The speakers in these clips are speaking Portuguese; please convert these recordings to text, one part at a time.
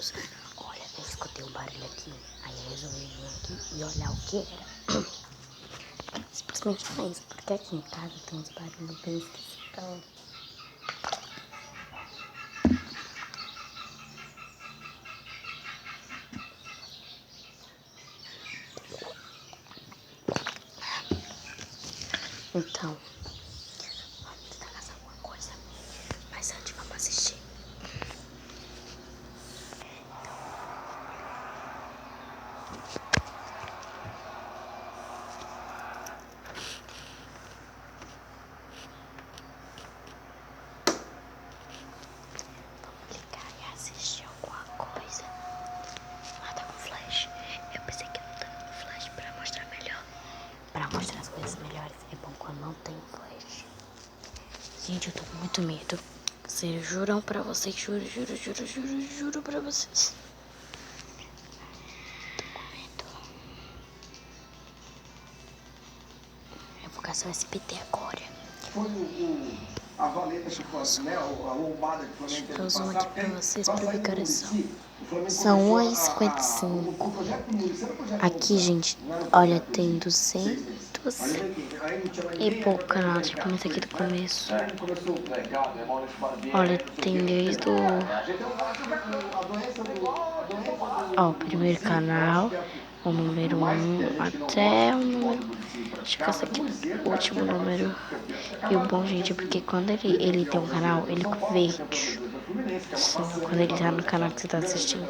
Deus. Olha, eu escutei um barulho aqui. Aí eu resolvi vir aqui e olhar o que era. Simplesmente não é isso, porque aqui em casa tem uns barulhos bem esquisitão. Então, vamos tentar fazer alguma coisa. Mas antes, vamos assistir. Vamos ligar e assistir alguma coisa. Ah, tá com flash. Eu pensei que não tava com flash pra mostrar melhor. Pra mostrar as coisas melhores. É bom quando não tem flash. Gente, eu tô com muito medo. Sério, juram pra vocês. Juro pra vocês. Tô com medo. Eu vou caçar o SBT agora. Foi a valeta que foi, né, a lombada que o Flamengo teve Eu zoom aqui pra vocês pra ver que horas são. São São 1h55. Aqui, gente, olha, tem 200 e pouco canal. Deixa eu começar aqui do começo. Olha, tem desde o... Ó, o primeiro canal, o número 1 até o número... Acho que esse aqui é o último número. E o bom, gente, é porque quando ele tem um canal, ele fica verde. Sim, quando ele tá no canal que você tá assistindo.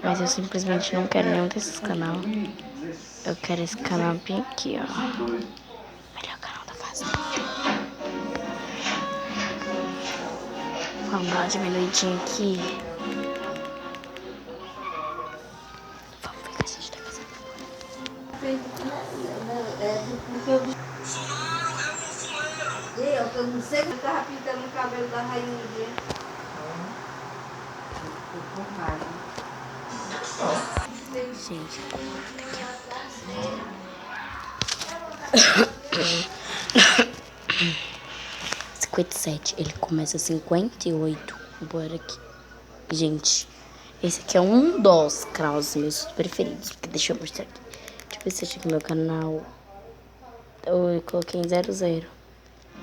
Mas eu simplesmente não quero nenhum desses canais. Eu quero esse canal bem aqui, ó. Melhor canal da face. Vamos dar uma diminuidinha aqui. Vamos ver o que a gente tá fazendo agora. Eu não sei que eu tava pintando o cabelo da rainha um dia. Gente, $57, ele começa 58. Bora aqui. Gente, esse aqui é um dos canais meus preferidos. Porque deixa eu mostrar aqui. Deixa eu ver se achei aqui meu canal. Eu coloquei em 00.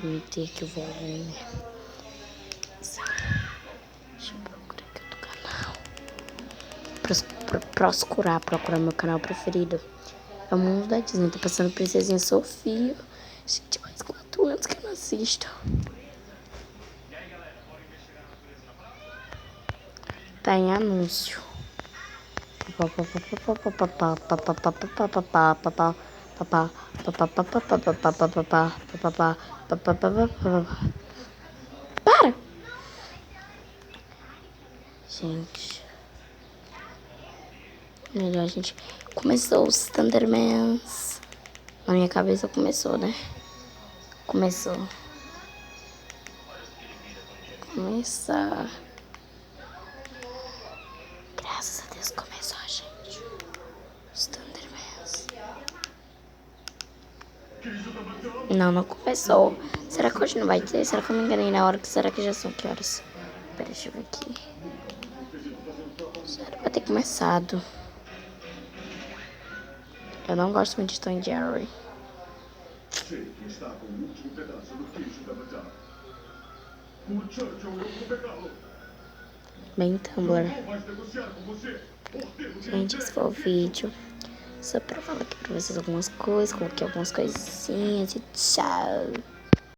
Vou meter aqui o volume. Deixa eu procurar aqui outro canal. Procurar meu canal preferido. É o mundo da Disney. Tá passando Princesinha Sofia. Gente, faz 4 anos que eu não assisto. Tá em anúncio. Para! Gente. Melhor, gente. Começou os Thundermans. Na minha cabeça começou, né? Começou. Começar. Graças a Deus começou, gente. Os Thundermans. Não começou. Será que hoje não vai ter? Será que eu me enganei na hora? Será que já são que horas? Pera, deixa eu ver aqui. Já era pra ter começado. Eu não gosto muito de Tom e Jerry. Bem Tumblr. Gente, esse foi o vídeo. Só pra falar aqui pra vocês algumas coisas. Coloquei algumas coisinhas e tchau.